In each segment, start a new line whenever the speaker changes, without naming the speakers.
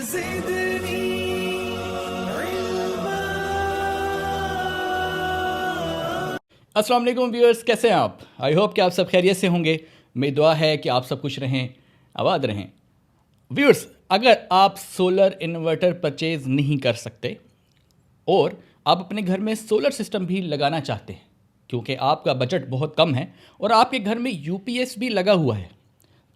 अस्सलाम वालेकुम व्यूअर्स, कैसे हैं आप? आई होप कि आप सब खैरियत से होंगे। मेरी दुआ है कि आप सब खुश रहें, आबाद रहें। व्यूअर्स, अगर आप सोलर इन्वर्टर परचेज़ नहीं कर सकते और आप अपने घर में सोलर सिस्टम भी लगाना चाहते हैं क्योंकि आपका बजट बहुत कम है और आपके घर में यूपीएस भी लगा हुआ है,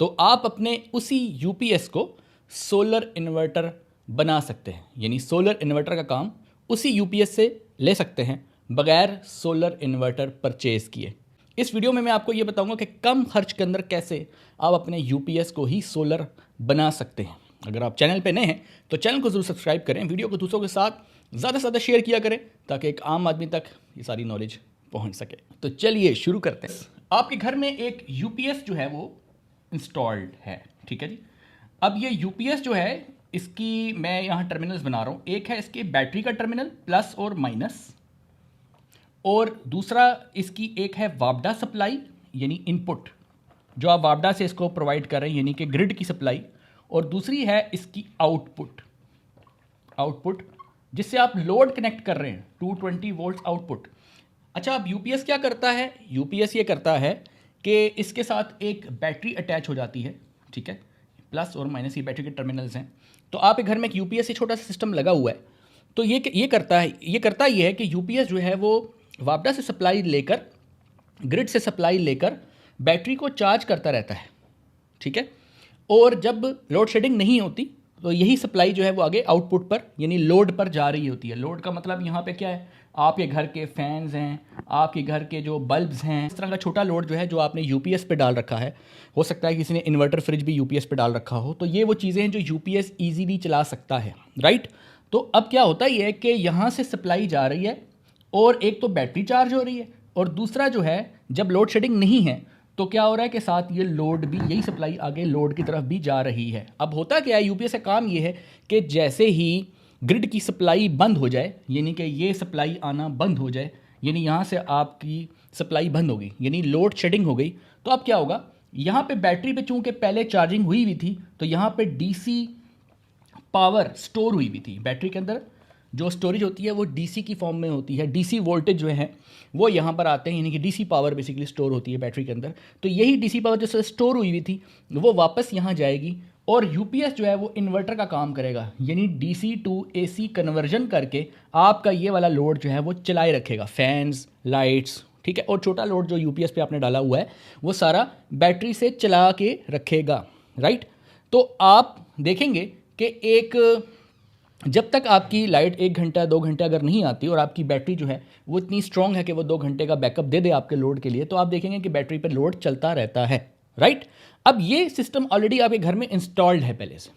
तो आप अपने उसी यूपीएस को सोलर इन्वर्टर बना सकते हैं। यानी सोलर इन्वर्टर का काम उसी यूपीएस से ले सकते हैं बगैर सोलर इन्वर्टर परचेज़ किए। इस वीडियो में मैं आपको ये बताऊंगा कि कम खर्च के अंदर कैसे आप अपने यूपीएस को ही सोलर बना सकते हैं। अगर आप चैनल पे नए हैं तो चैनल को ज़रूर सब्सक्राइब करें, वीडियो को दूसरों के साथ ज़्यादा से ज़्यादा शेयर किया करें ताकि एक आम आदमी तक ये सारी नॉलेज पहुंच सके। तो चलिए शुरू करते हैं। आपके घर में एक यूपीएस जो है वो इंस्टॉल्ड है, ठीक है जी। अब ये यूपीएस जो है, इसकी मैं यहाँ टर्मिनल्स बना रहा हूँ। एक है इसके बैटरी का टर्मिनल प्लस और माइनस, और दूसरा इसकी एक है वापडा सप्लाई यानी इनपुट जो आप वापडा से इसको प्रोवाइड कर रहे हैं यानी कि ग्रिड की सप्लाई, और दूसरी है इसकी आउटपुट जिससे आप लोड कनेक्ट कर रहे हैं 220 वोल्ट आउटपुट। अच्छा, अब यूपीएस क्या करता है? यूपीएस ये करता है कि इसके साथ एक बैटरी अटैच हो जाती है, ठीक है। प्लस और माइनस ये बैटरी के टर्मिनल्स हैं। तो आपके घर में एक यूपीएस से छोटा सा सिस्टम लगा हुआ है। तो ये करता है कि यूपीएस जो है वो वापडा से सप्लाई लेकर, ग्रिड से सप्लाई लेकर बैटरी को चार्ज करता रहता है, ठीक है। और जब लोड शेडिंग नहीं होती तो यही सप्लाई जो है वो आगे आउटपुट पर यानी लोड पर जा रही होती है। लोड का मतलब यहाँ पे क्या है? आपके घर के फैंस हैं, आपके घर के जो बल्ब्स हैं, इस तरह का छोटा लोड जो है जो आपने यूपीएस पे डाल रखा है। हो सकता है किसी ने इन्वर्टर फ्रिज भी यूपीएस पे डाल रखा हो, तो ये वो चीज़ें हैं जो यूपीएस ईजीली चला सकता है, राइट। तो अब क्या होता ही है कि यहाँ से सप्लाई जा रही है और एक तो बैटरी चार्ज हो रही है, और दूसरा जो है जब लोड शेडिंग नहीं है तो क्या हो रहा है कि साथ ये लोड भी, यही सप्लाई आगे लोड की तरफ भी जा रही है। अब होता क्या है, यूपीएस का काम ये है कि जैसे ही ग्रिड की सप्लाई बंद हो जाए, यानी कि ये सप्लाई आना बंद हो जाए, यानी यहाँ से आपकी सप्लाई बंद हो गई, यानी लोड शेडिंग हो गई, तो अब क्या होगा, यहाँ पे बैटरी पे चूँकि पहले चार्जिंग हुई हुई थी तो यहाँ पे डीसी पावर स्टोर हुई हुई थी। बैटरी के अंदर जो स्टोरेज होती है वो डीसी की फॉर्म में होती है। डीसी वोल्टेज जो है वो यहाँ पर आते हैं, यानी कि डीसी पावर बेसिकली स्टोर होती है बैटरी के अंदर। तो यही डीसी पावर जो स्टोर हुई हुई थी वो वापस यहाँ जाएगी और यूपीएस जो है वो इन्वर्टर का काम करेगा, यानी डीसी टू एसी कन्वर्जन करके आपका ये वाला लोड जो है वो चलाए रखेगा, फैंस, लाइट्स, ठीक है। और छोटा लोड जो यूपीएस पे आपने डाला हुआ है वो सारा बैटरी से चला के रखेगा, राइट। तो आप देखेंगे कि जब तक आपकी लाइट 1 घंटा 2 घंटे अगर नहीं आती और आपकी बैटरी जो है वो इतनी स्ट्रांग है कि वो 2 घंटे का बैकअप दे दे आपके लोड के लिए, तो आप देखेंगे कि बैटरी पर लोड चलता रहता है, राइट। अब ये सिस्टम ऑलरेडी आपके घर में इंस्टॉल्ड है पहले से।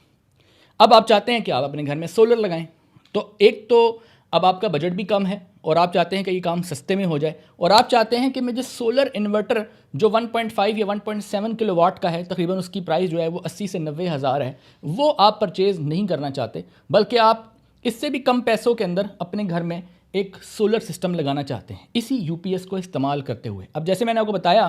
अब आप चाहते हैं कि आप अपने घर में सोलर लगाएं, तो एक तो अब आपका बजट भी कम है और आप चाहते हैं कि ये काम सस्ते में हो जाए, और आप चाहते हैं कि मुझे सोलर इन्वर्टर जो 1.5 या 1.7 किलोवाट का है, तकरीबन उसकी प्राइस जो है वो 80 से 90 हज़ार है, वो आप परचेज़ नहीं करना चाहते, बल्कि आप इससे भी कम पैसों के अंदर अपने घर में एक सोलर सिस्टम लगाना चाहते हैं इसी यूपीएस को इस्तेमाल करते हुए। अब जैसे मैंने आपको बताया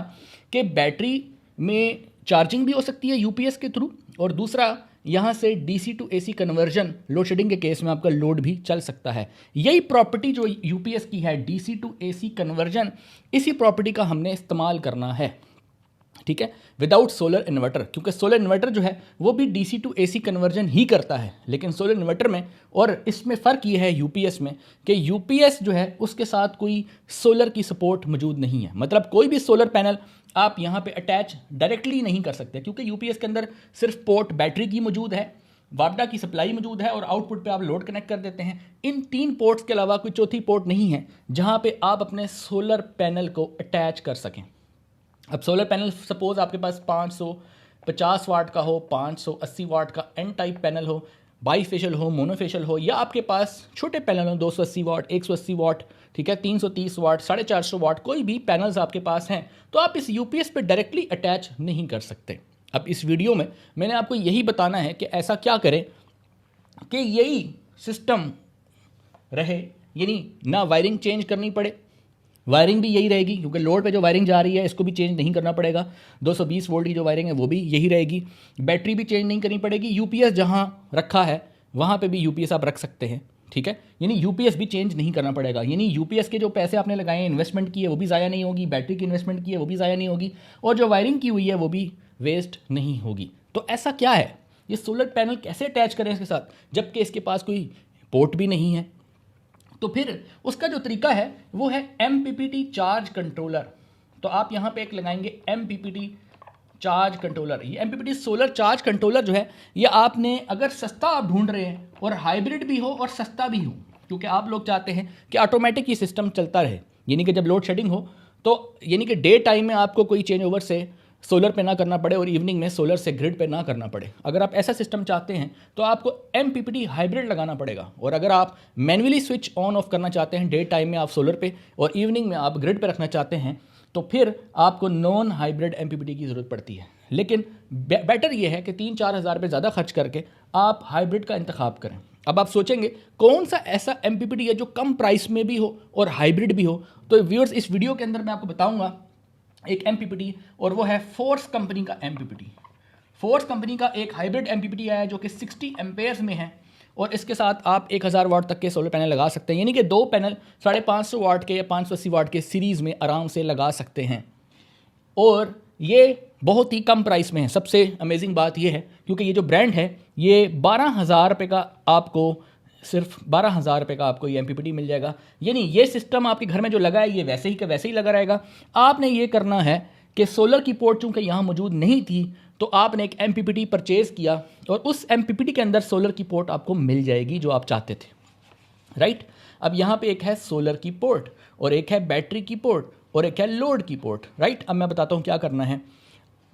कि बैटरी में चार्जिंग भी हो सकती है यूपीएस के थ्रू, और दूसरा यहाँ से DC to AC conversion, load shedding के केस में आपका लोड भी चल सकता है। यही प्रॉपर्टी जो यूपीएस की है, डीसी टू एसी कन्वर्जन, इसी प्रॉपर्टी का हमने इस्तेमाल करना है, ठीक है, विदाउट सोलर इन्वर्टर। क्योंकि सोलर इन्वर्टर जो है वो भी डीसी टू एसी कन्वर्जन ही करता है, लेकिन सोलर इन्वर्टर में और इसमें फ़र्क ये है यूपीएस में कि यूपीएस जो है उसके साथ कोई सोलर की सपोर्ट मौजूद नहीं है। मतलब कोई भी सोलर पैनल आप यहाँ पे अटैच डायरेक्टली नहीं कर सकते, क्योंकि यूपीएस के अंदर सिर्फ पोर्ट बैटरी की मौजूद है, वापडा की सप्लाई मौजूद है, और आउटपुट पे आप लोड कनेक्ट कर देते हैं। इन 3 पोर्ट्स के अलावा कोई चौथी पोर्ट नहीं है जहाँ पे आप अपने सोलर पैनल को अटैच कर सकें। अब सोलर पैनल सपोज आपके पास 550 वाट का हो, 580 वाट का एन टाइप पैनल हो, बाईफेशियल हो, मोनोफेशियल हो, या आपके पास छोटे पैनल हो 280 वाट, 180 वाट, ठीक है, 330 वाट, 450 वाट, कोई भी पैनल्स आपके पास हैं, तो आप इस यूपीएस पे डायरेक्टली अटैच नहीं कर सकते। अब इस वीडियो में मैंने आपको यही बताना है कि ऐसा क्या करें कि यही सिस्टम रहे, यानी ना वायरिंग चेंज करनी पड़े, वायरिंग भी यही रहेगी क्योंकि लोड पे जो वायरिंग जा रही है इसको भी चेंज नहीं करना पड़ेगा, 220 वोल्ट की जो वायरिंग है वो भी यही रहेगी, बैटरी भी चेंज नहीं करनी पड़ेगी, यूपीएस जहाँ रखा है वहाँ पे भी यूपीएस आप रख सकते हैं, ठीक है। यानी यूपीएस भी चेंज नहीं करना पड़ेगा, यानी यूपीएस के जो पैसे आपने लगाए हैं, इन्वेस्टमेंट की है, वो भी ज़ाया नहीं होगी, बैटरी की इन्वेस्टमेंट की है वो भी ज़ाया नहीं होगी, और जो वायरिंग की हुई है वो भी वेस्ट नहीं होगी। तो ऐसा क्या है, ये सोलर पैनल कैसे अटैच करें इसके साथ, जबकि इसके पास कोई पोर्ट भी नहीं है? तो फिर उसका जो तरीका है वो है MPPT चार्ज कंट्रोलर। तो आप यहाँ पे एक लगाएंगे MPPT चार्ज कंट्रोलर। ये MPPT सोलर चार्ज कंट्रोलर जो है, ये आपने अगर सस्ता आप ढूंढ रहे हैं और हाइब्रिड भी हो और सस्ता भी हो, क्योंकि आप लोग चाहते हैं कि ऑटोमेटिक ये सिस्टम चलता रहे, यानी कि जब लोड शेडिंग हो तो यानी कि डे टाइम में आपको कोई चेंज ओवर से सोलर पे ना करना पड़े और इवनिंग में सोलर से ग्रिड पे ना करना पड़े। अगर आप ऐसा सिस्टम चाहते हैं तो आपको MPPT हाइब्रिड लगाना पड़ेगा, और अगर आप मैन्युअली स्विच ऑन ऑफ करना चाहते हैं डे टाइम में आप सोलर पे और इवनिंग में आप ग्रिड पे रखना चाहते हैं, तो फिर आपको नॉन हाइब्रिड MPPT की ज़रूरत पड़ती है। लेकिन बेटर ये है कि 3-4 हज़ार रुपये ज़्यादा खर्च करके आप हाइब्रिड का इंतखाब करें। अब आप सोचेंगे कौन सा ऐसा MPPT है जो कम प्राइस में भी हो और हाइब्रिड भी हो, तो व्यूअर्स इस वीडियो के अंदर मैं आपको बताऊंगा एक MPPT, और वो है फोर्स कंपनी का MPPT। फोर्स कंपनी का एक हाइब्रिड MPPT आया है जो कि 60 एम्पेयर्स में है, और इसके साथ आप 1000 वाट तक के सोलर पैनल लगा सकते हैं, यानी कि 2 पैनल 550 वाट के या 580 वाट के सीरीज़ में आराम से लगा सकते हैं। और ये बहुत ही कम प्राइस में है। सबसे अमेजिंग बात ये है क्योंकि ये जो ब्रांड है ये 12,000 रुपये का आपको, सिर्फ 12,000 रुपये का आपको ये MPPT मिल जाएगा। यानी ये सिस्टम आपके घर में जो लगा है ये वैसे ही का वैसे ही लगा रहेगा। आपने ये करना है कि सोलर की पोर्ट चूँकि यहाँ मौजूद नहीं थी, तो आपने एक MPPT परचेज़ किया और उस MPPT के अंदर सोलर की पोर्ट आपको मिल जाएगी जो आप चाहते थे, राइट। अब यहाँ पे एक है सोलर की पोर्ट और एक है बैटरी की पोर्ट और एक है लोड की पोर्ट, राइट। अब मैं बताता हूँ क्या करना है।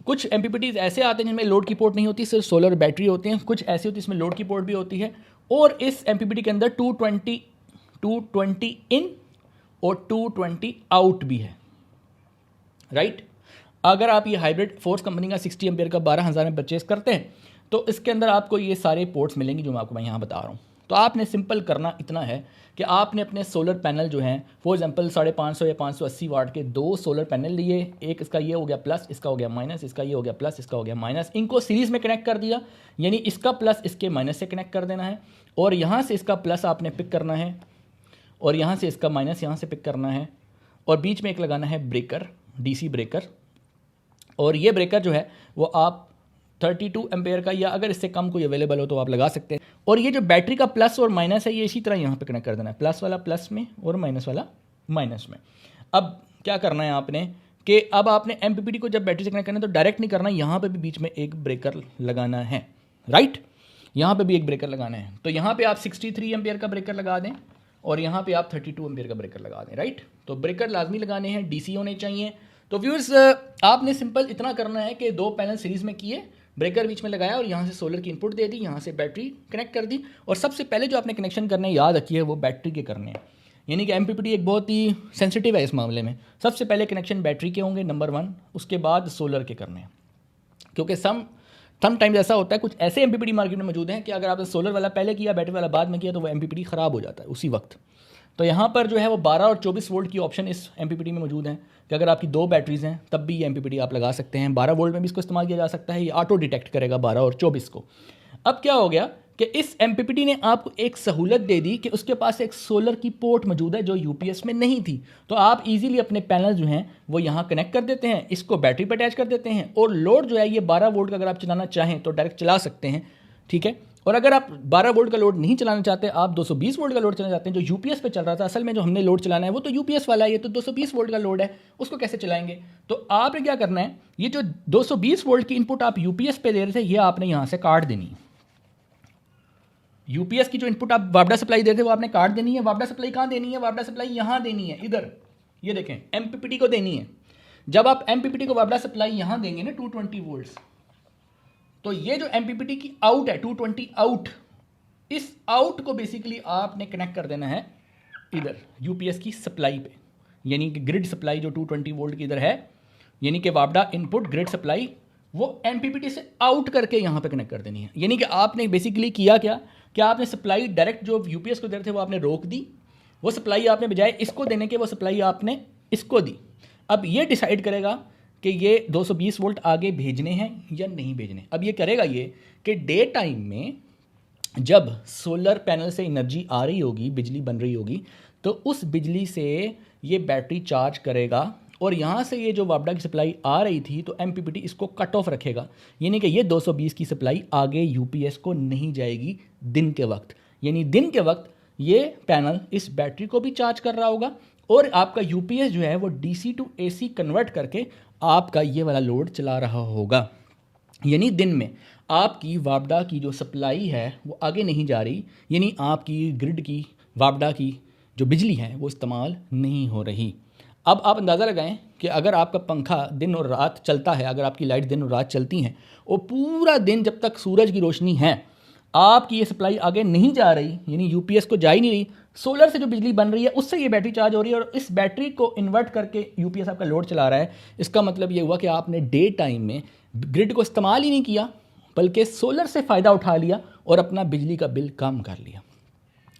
कुछ MPPTs ऐसे आते हैं जिनमें लोड की पोर्ट नहीं होती, सिर्फ सोलर और बैटरी होती हैं। कुछ ऐसी होती है इसमें लोड की पोर्ट भी होती है, और इस MPPT के अंदर 220 इन और 220 आउट भी है, राइट। अगर आप ये हाइब्रिड फोर्स कंपनी का 60 एम्पियर का 12,000 में परचेस करते हैं तो इसके अंदर आपको ये सारे पोर्ट्स मिलेंगे जो मैं आपको यहाँ बता रहा हूँ। तो आपने सिंपल करना इतना है कि आपने अपने सोलर पैनल जो हैं, फॉर एग्जांपल 550 या 580 वाट के 2 सोलर पैनल लिए, एक इसका ये हो गया प्लस, इसका हो गया माइनस, इसका ये हो गया प्लस, इसका हो गया माइनस, इनको सीरीज़ में कनेक्ट कर दिया, यानी इसका प्लस इसके माइनस से कनेक्ट कर देना है, और यहाँ से इसका प्लस आपने पिक करना है और यहाँ से इसका माइनस यहाँ से पिक करना है, और बीच में एक लगाना है ब्रेकर, DC ब्रेकर। और ये ब्रेकर जो है वो आप 32 एम्पेयर का या अगर इससे कम कोई अवेलेबल हो तो आप लगा सकते हैं। और ये जो बैटरी का प्लस और माइनस है ये इसी तरह यहाँ पे कनेक्ट कर देना है, प्लस वाला प्लस में और माइनस वाला माइनस में। अब क्या करना है आपने कि अब आपने MPPT को जब बैटरी से कनेक्ट करना है तो डायरेक्ट नहीं करना, यहाँ पे भी बीच में एक ब्रेकर लगाना है, राइट। यहाँ पे भी एक ब्रेकर लगाना है। तो यहाँ पे आप 63 एम्पेयर का ब्रेकर लगा दें और यहाँ पे आप 32 एम्पेयर का ब्रेकर लगा दें, राइट। तो ब्रेकर लाजमी लगाने हैं, DC होने चाहिए। तो व्यूअर्स आपने सिंपल इतना करना है कि 2 पैनल सीरीज़ में किए, ब्रेकर बीच में लगाया और यहाँ से सोलर की इनपुट दे दी, यहाँ से बैटरी कनेक्ट कर दी, और सबसे पहले जो आपने कनेक्शन करने याद रखिए वो बैटरी के करने हैं। यानी कि MPPT एक बहुत ही सेंसिटिव है इस मामले में। सबसे पहले कनेक्शन बैटरी के होंगे नंबर 1, उसके बाद सोलर के करने हैं। क्योंकि सम टाइम्स ऐसा होता है, कुछ ऐसे MPPT मार्केट में मौजूद हैं कि अगर आपने सोलर वाला पहले किया बैटरी वाला बाद में किया तो वो MPPT ख़राब हो जाता है उसी वक्त। तो यहाँ पर जो है वो 12 और 24 वोल्ट की ऑप्शन इस MPPT में मौजूद हैं कि अगर आपकी 2 बैटरीज़ हैं तब भी ये MPPT आप लगा सकते हैं। 12 वोल्ट में भी इसको इस्तेमाल किया जा सकता है, ये ऑटो डिटेक्ट करेगा 12 और 24 को। अब क्या हो गया कि इस MPPT ने आपको एक सहूलत दे दी कि उसके पास एक सोलर की पोर्ट मौजूद है जो UPS में नहीं थी। तो आप इजीली अपने पैनल जो हैं वो यहाँ कनेक्ट कर देते हैं, इसको बैटरी पर अटैच कर देते हैं, और लोड जो है ये 12 वोल्ट का अगर आप चलाना चाहें तो डायरेक्ट चला सकते हैं, ठीक है। और अगर आप 12 वोल्ट का लोड नहीं चलाना चाहते, आप 220 वोल्ट का लोड चलाना चाहते हैं जो UPS पे चल रहा था, असल में जो हमने लोड चलाना है वो तो UPS वाला है, ये तो 220 वोल्ट का लोड है, उसको कैसे चलाएंगे। तो आपने क्या करना है, ये जो 220 वोल्ट की इनपुट आप UPS पे दे रहे थे ये आपने यहाँ से काट देनी है। UPS की जो इनपुट आप वापडा सप्लाई देते थे वो आपने काट देनी है। वापडा सप्लाई कहाँ देनी है, वापडा सप्लाई यहाँ देनी है, इधर ये देखें MPPT को देनी है। जब आप MPPT को वापडा सप्लाई यहाँ देंगे ना 220 वोल्ट, तो ये जो MPPT की आउट है 220 आउट, इस आउट को बेसिकली आपने कनेक्ट कर देना है इधर UPS की सप्लाई पे, यानी कि ग्रिड सप्लाई जो 220 वोल्ट की इधर है, यानी कि वापडा इनपुट ग्रिड सप्लाई वो MPPT से आउट करके यहाँ पे कनेक्ट कर देनी है। यानी कि आपने बेसिकली किया क्या कि आपने सप्लाई डायरेक्ट जो UPS को दे रहे थे वो आपने रोक दी, वो सप्लाई आपने बजाय इसको देने के वो सप्लाई आपने इसको दी। अब ये डिसाइड करेगा कि ये 220 वोल्ट आगे भेजने हैं या नहीं भेजने। अब ये करेगा ये कि डे टाइम में जब सोलर पैनल से एनर्जी आ रही होगी, बिजली बन रही होगी, तो उस बिजली से ये बैटरी चार्ज करेगा और यहाँ से ये जो वापडा की सप्लाई आ रही थी तो एमपीपीटी इसको कट ऑफ रखेगा, यानी कि ये 220 की सप्लाई आगे यूपीएस को नहीं जाएगी दिन के वक्त। यानी दिन के वक्त ये पैनल इस बैटरी को भी चार्ज कर रहा होगा और आपका यूपीएस जो है वो डीसी टू एसी कन्वर्ट करके आपका ये वाला लोड चला रहा होगा। यानी दिन में आपकी वापडा की जो सप्लाई है वो आगे नहीं जा रही, यानी आपकी ग्रिड की वापडा की जो बिजली है वो इस्तेमाल नहीं हो रही। अब आप अंदाज़ा लगाएं कि अगर आपका पंखा दिन और रात चलता है, अगर आपकी लाइट दिन और रात चलती हैं और पूरा दिन जब तक सूरज की रोशनी है आपकी ये सप्लाई आगे नहीं जा रही, यानी यूपीएस को जा ही नहीं रही, सोलर से जो बिजली बन रही है उससे ये बैटरी चार्ज हो रही है और इस बैटरी को इन्वर्ट करके यूपीएस आपका लोड चला रहा है। इसका मतलब ये हुआ कि आपने डे टाइम में ग्रिड को इस्तेमाल ही नहीं किया बल्कि सोलर से फ़ायदा उठा लिया और अपना बिजली का बिल कम कर लिया।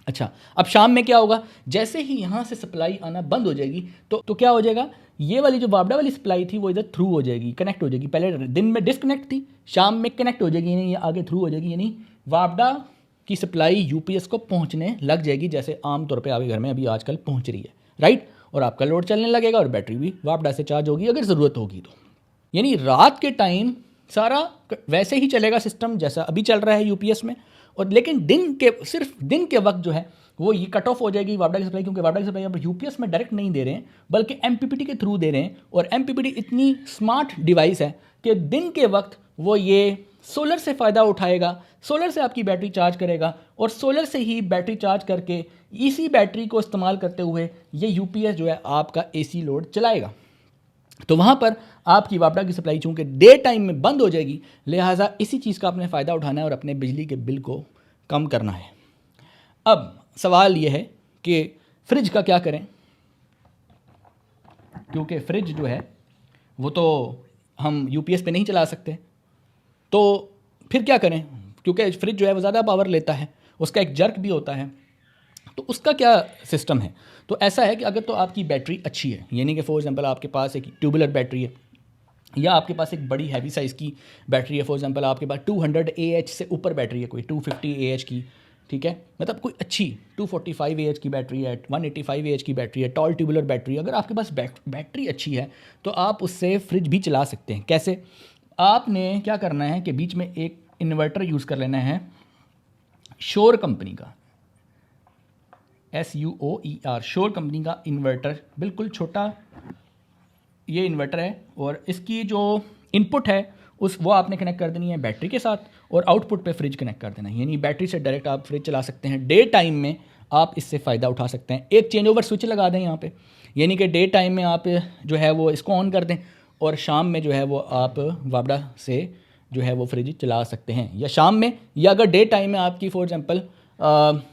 अच्छा, अब शाम में क्या होगा? जैसे ही यहाँ से सप्लाई आना बंद हो जाएगी तो क्या हो जाएगा, ये वाली जो वापडा वाली सप्लाई थी वो इधर थ्रू हो जाएगी, कनेक्ट हो जाएगी। पहले दिन में डिस्कनेक्ट थी, शाम में कनेक्ट हो जाएगी, यानी ये आगे थ्रू हो जाएगी, यानी वापडा की सप्लाई यूपीएस को पहुँचने लग जाएगी जैसे आमतौर पर आपके घर में अभी आजकल पहुँच रही है, राइट। और आपका लोड चलने लगेगा और बैटरी भी वापडा से चार्ज होगी अगर ज़रूरत होगी तो। यानी रात के टाइम सारा वैसे ही चलेगा सिस्टम जैसा अभी चल रहा है यूपीएस में, और लेकिन सिर्फ दिन के वक्त जो है वो ये कट ऑफ हो जाएगी वापडा की सप्लाई, क्योंकि वापडा की सप्लाई अब यूपीएस में डायरेक्ट नहीं दे रहे हैं बल्कि एमपीपीटी के थ्रू दे रहे हैं। और एमपीपीटी इतनी स्मार्ट डिवाइस है कि दिन के वक्त वो ये सोलर से फ़ायदा उठाएगा, सोलर से आपकी बैटरी चार्ज करेगा और सोलर से ही बैटरी चार्ज करके इसी बैटरी को इस्तेमाल करते हुए ये यूपीएस जो है आपका एसी लोड चलाएगा। तो वहाँ पर आपकी वापडा की सप्लाई चूँकि डे टाइम में बंद हो जाएगी, लिहाजा इसी चीज़ का आपने फ़ायदा उठाना है और अपने बिजली के बिल को कम करना है। अब सवाल यह है कि फ्रिज का क्या करें, क्योंकि फ्रिज जो है वो तो हम यूपीएस पे नहीं चला सकते, तो फिर क्या करें? क्योंकि फ्रिज जो है वो ज़्यादा पावर लेता है, उसका एक जर्क भी होता है, तो उसका क्या सिस्टम है? तो ऐसा है कि अगर तो आपकी बैटरी अच्छी है, यानी कि फॉर एग्जांपल आपके पास एक ट्यूबुलर बैटरी है या आपके पास एक बड़ी हैवी साइज़ की बैटरी है, फॉर एग्जांपल आपके पास 200 AH से ऊपर बैटरी है, कोई 250 AH की, ठीक है, मतलब कोई अच्छी 245 AH की बैटरी है, 185 AH की बैटरी है, टॉल ट्यूबुलर बैटरी, अगर आपके पास बैटरी अच्छी है तो आप उससे फ्रिज भी चला सकते हैं। कैसे? आपने क्या करना है कि बीच में एक इन्वर्टर यूज़ कर लेना है श्योर कंपनी का, SUOER, श्योर कंपनी का इन्वर्टर, बिल्कुल छोटा ये इन्वर्टर है और इसकी जो इनपुट है वो आपने कनेक्ट कर देनी है बैटरी के साथ और आउटपुट पे फ्रिज कनेक्ट कर देना है, यानी बैटरी से डायरेक्ट आप फ्रिज चला सकते हैं। डे टाइम में आप इससे फ़ायदा उठा सकते हैं। एक चेंज ओवर स्विच लगा दें यहाँ पे, यानी कि डे टाइम में आप जो है वो इसको ऑन कर दें और शाम में जो है वो आप वापडा से जो है वो फ्रिज चला सकते हैं, या शाम में, या अगर डे टाइम में आपकी फॉर एग्जांपल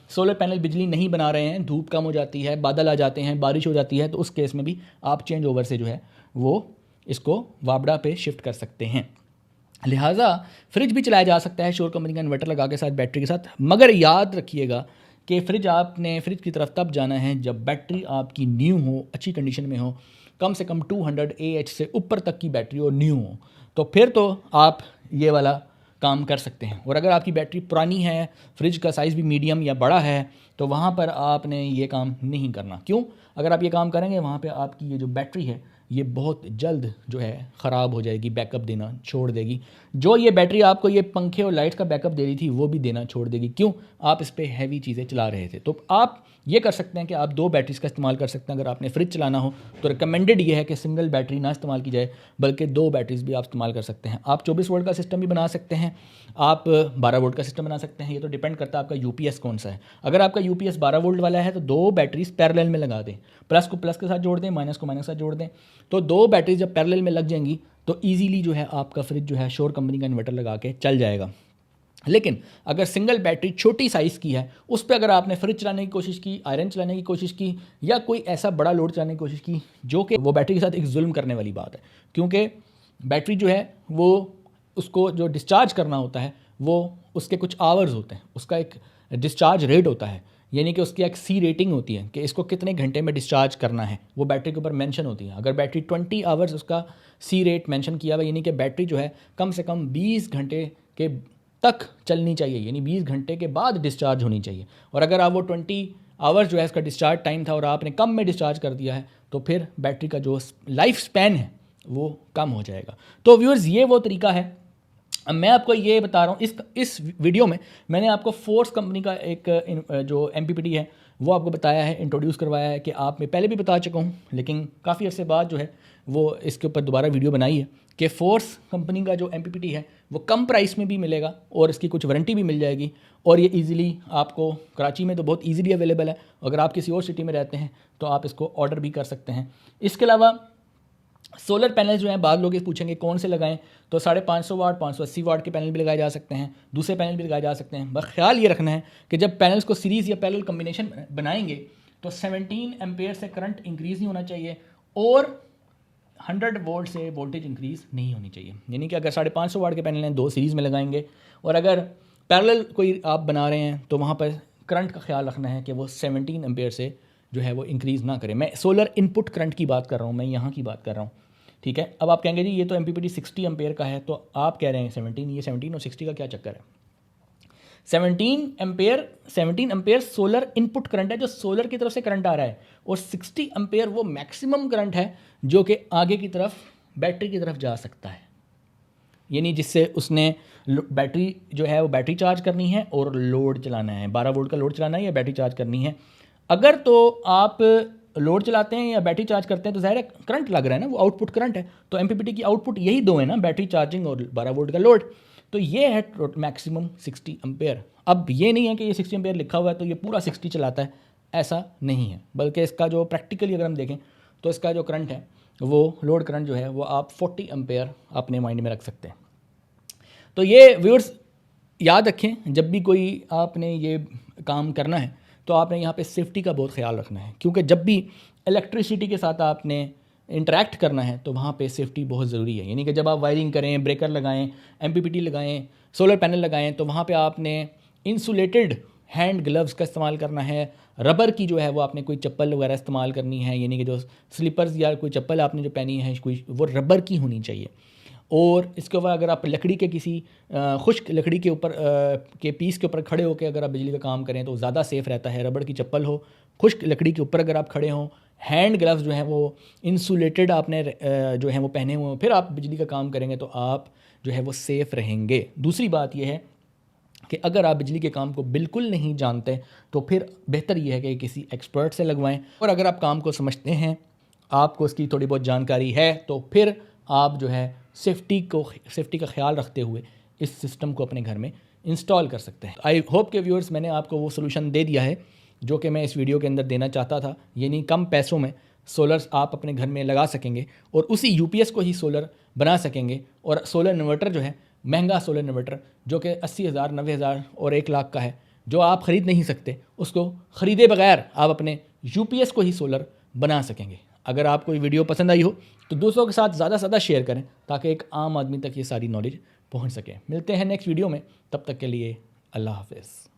सोलर पैनल बिजली नहीं बना रहे हैं, धूप कम हो जाती है, बादल आ जाते हैं, बारिश हो जाती है, तो उस केस में भी आप चेंज ओवर से जो है वो इसको वापडा पे शिफ्ट कर सकते हैं। लिहाजा फ्रिज भी चलाया जा सकता है श्योर कंपनी का इन्वर्टर लगा के साथ, बैटरी के साथ, मगर याद रखिएगा कि फ्रिज की तरफ तब जाना है जब बैटरी आपकी न्यू हो, अच्छी कंडीशन में हो, कम से कम 200 AH से ऊपर तक की बैटरी हो, न्यू हो, तो फिर तो आप ये वाला काम कर सकते हैं। और अगर आपकी बैटरी पुरानी है, फ्रिज का साइज़ भी मीडियम या बड़ा है, तो वहाँ पर आपने ये काम नहीं करना। क्यों? अगर आप ये काम करेंगे वहाँ पे आपकी ये जो बैटरी है ये बहुत जल्द जो है ख़राब हो जाएगी, बैकअप देना छोड़ देगी। जो ये बैटरी आपको ये पंखे और लाइट्स का बैकअप दे रही थी वो भी देना छोड़ देगी। क्यों? आप इस पर हैवी चीज़ें चला रहे थे। तो आप ये कर सकते हैं कि आप 2 बैटरीज़ का इस्तेमाल कर सकते हैं। अगर आपने फ्रिज चलाना हो तो रिकमेंडेड ये है कि सिंगल बैटरी ना इस्तेमाल की जाए, बल्कि 2 बैटरीज़ भी आप इस्तेमाल कर सकते हैं। आप 24 वोल्ट का सिस्टम भी बना सकते हैं, आप 12 वोल्ट का सिस्टम बना सकते हैं। ये तो डिपेंड करता है आपका यूपीएस कौन सा है। अगर आपका यूपीएस 12 वोल्ट वाला है तो 2 बैटरीज पैरेलल में लगा दें, प्लस को प्लस के साथ जोड़ दें, माइनस को माइनस के साथ जोड़ दें, तो 2 बैटरीज जब पैरेलल में लग जाएंगी तो ईजीली जो है आपका फ्रिज जो है श्योर कंपनी का इन्वर्टर लगा के चल जाएगा। लेकिन अगर सिंगल बैटरी छोटी साइज़ की है, उस पर अगर आपने फ्रिज चलाने की कोशिश की, आयरन चलाने की कोशिश की, या कोई ऐसा बड़ा लोड चलाने की कोशिश की, जो कि वो बैटरी के साथ एक जुल्म करने वाली बात है, क्योंकि बैटरी जो है वो उसको जो डिस्चार्ज करना होता है वो उसके कुछ आवर्स होते हैं, उसका एक डिस्चार्ज रेट होता है, यानी कि उसकी एक सी रेटिंग होती है कि इसको कितने घंटे में डिस्चार्ज करना है, वो बैटरी के ऊपर मेंशन होती है। अगर बैटरी 20 आवर्स उसका सी रेट मेंशन किया हुआ, यानी कि बैटरी जो है कम से कम 20 घंटे के तक चलनी चाहिए, यानी 20 घंटे के बाद डिस्चार्ज होनी चाहिए। और अगर आप वो 20 आवर्स जो है इसका डिस्चार्ज टाइम था और आपने कम में डिस्चार्ज कर दिया है तो फिर बैटरी का जो लाइफ स्पैन है वो कम हो जाएगा। तो व्यूअर्स ये वो तरीका है। अब मैं आपको ये बता रहा हूँ, इस वीडियो में मैंने आपको फोर्स कंपनी का एक जो MPPT है वो आपको बताया है, इंट्रोड्यूस करवाया है, कि आप मैं पहले भी बता चुका हूँ लेकिन काफ़ी अर्से बाद जो है वो इसके ऊपर दोबारा वीडियो बनाई है कि फोर्स कंपनी का जो MPPT है वो कम प्राइस में भी मिलेगा और इसकी कुछ वारंटी भी मिल जाएगी और ये इजीली आपको कराची में तो बहुत इजीली अवेलेबल है। अगर आप किसी और सिटी में रहते हैं तो आप इसको ऑर्डर भी कर सकते हैं। इसके अलावा सोलर पैनल जो हैं, बाद लोग ये पूछेंगे कौन से लगाएं, तो 550 वाट 580 वाट के पैनल भी लगाए जा सकते हैं, दूसरे पैनल भी लगाए जा सकते हैं। बस ख्याल ये रखना है कि जब पैनल्स को सीरीज़ या पैरेलल कम्बिनेशन बनाएंगे तो 17 एम्पेयर से करंट इंक्रीज़ नहीं होना चाहिए और 100 वोल्ट से वोल्टेज इंक्रीज़ नहीं होनी चाहिए। यानी कि अगर 550 वाट के पैनल हैं 2 सीरीज़ में लगाएंगे और अगर पैरेलल कोई आप बना रहे हैं तो वहाँ पर करंट का ख्याल रखना है कि वो 17 एम्पेयर से जो है वो इंक्रीज़ ना करें। मैं सोलर इनपुट करंट की बात कर रहा हूँ, मैं यहाँ की बात कर रहा हूँ, ठीक है। अब आप कहेंगे जी ये तो MPPT 60 एम्पेयर का है, तो आप कह रहे हैं 17, ये 17 और 60 का क्या चक्कर है। 17 एम्पेयर सोलर इनपुट करंट है जो सोलर की तरफ से करंट आ रहा है और 60 एम्पेयर वो मैक्सिमम करंट है जो कि आगे की तरफ बैटरी की तरफ जा सकता है, यानी जिससे उसने बैटरी जो है वो बैटरी चार्ज करनी है और लोड चलाना है, 12 वोल्ट का लोड चलाना है या बैटरी चार्ज करनी है। अगर तो आप लोड चलाते हैं या बैटरी चार्ज करते हैं तो ज़ाहिर है करंट लग रहा है ना, वो आउटपुट करंट है। तो MPPT की आउटपुट यही दो है ना, बैटरी चार्जिंग और 12 वोल्ट का लोड। तो ये है मैक्सिमम 60 एम्पेयर। अब ये नहीं है कि ये 60 एम्पेयर लिखा हुआ है तो ये पूरा 60 चलाता है, ऐसा नहीं है, बल्कि इसका जो प्रैक्टिकली अगर हम देखें तो इसका जो करंट है वो लोड करंट जो है वो आप 40 एम्पेयर अपने माइंड में रख सकते हैं। तो ये व्यूअर्स याद रखें, जब भी कोई आपने ये काम करना है तो आपने यहाँ पे सेफ्टी का बहुत ख्याल रखना है, क्योंकि जब भी इलेक्ट्रिसिटी के साथ आपने इंटरेक्ट करना है तो वहाँ पे सेफ्टी बहुत ज़रूरी है। यानी कि जब आप वायरिंग करें, ब्रेकर लगाएं, MPPT लगाएं, सोलर पैनल लगाएं तो वहाँ पे आपने इंसुलेटेड हैंड ग्लव्स का इस्तेमाल करना है। रबर की जो है वो आपने कोई चप्पल वगैरह इस्तेमाल करनी है, यानी कि जो स्लीपर्स या कोई चप्पल आपने जो पहनी है कोई वो रबर की होनी चाहिए। और इसके ऊपर अगर आप लकड़ी के किसी खुश्क लकड़ी के ऊपर के पीस के ऊपर खड़े होकर अगर आप बिजली का काम करें तो ज़्यादा सेफ़ रहता है। रबड़ की चप्पल हो, खुश्क लकड़ी के ऊपर अगर आप खड़े हों, हैंड ग्लव्स जो हैं वो इंसुलेटेड आपने जो हैं वो पहने हुए हों, फिर आप बिजली का काम करेंगे तो आप जो है वो सेफ़ रहेंगे। दूसरी बात यह है कि अगर आप बिजली के काम को बिल्कुल नहीं जानते तो फिर बेहतर यह है कि किसी एक्सपर्ट से लगवाएं, और अगर आप काम को समझते हैं, आपको उसकी थोड़ी बहुत जानकारी है, तो फिर आप जो है सेफ्टी का ख्याल रखते हुए इस सिस्टम को अपने घर में इंस्टॉल कर सकते हैं। आई होप के व्यूअर्स मैंने आपको वो सोल्यूशन दे दिया है जो कि मैं इस वीडियो के अंदर देना चाहता था, यानी कम पैसों में सोलर्स आप अपने घर में लगा सकेंगे और उसी UPS को ही सोलर बना सकेंगे। और सोलर इन्वर्टर जो है, महंगा सोलर इन्वर्टर जो कि 80,000 90,000 और 1 लाख का है, जो आप ख़रीद नहीं सकते, उसको ख़रीदे बगैर आप अपने UPS को ही सोलर बना सकेंगे। अगर आपको ये वीडियो पसंद आई हो तो दोस्तों के साथ ज़्यादा से ज़्यादा शेयर करें ताकि एक आम आदमी तक ये सारी नॉलेज पहुंच सके। मिलते हैं नेक्स्ट वीडियो में, तब तक के लिए अल्लाह हाफ़िज़।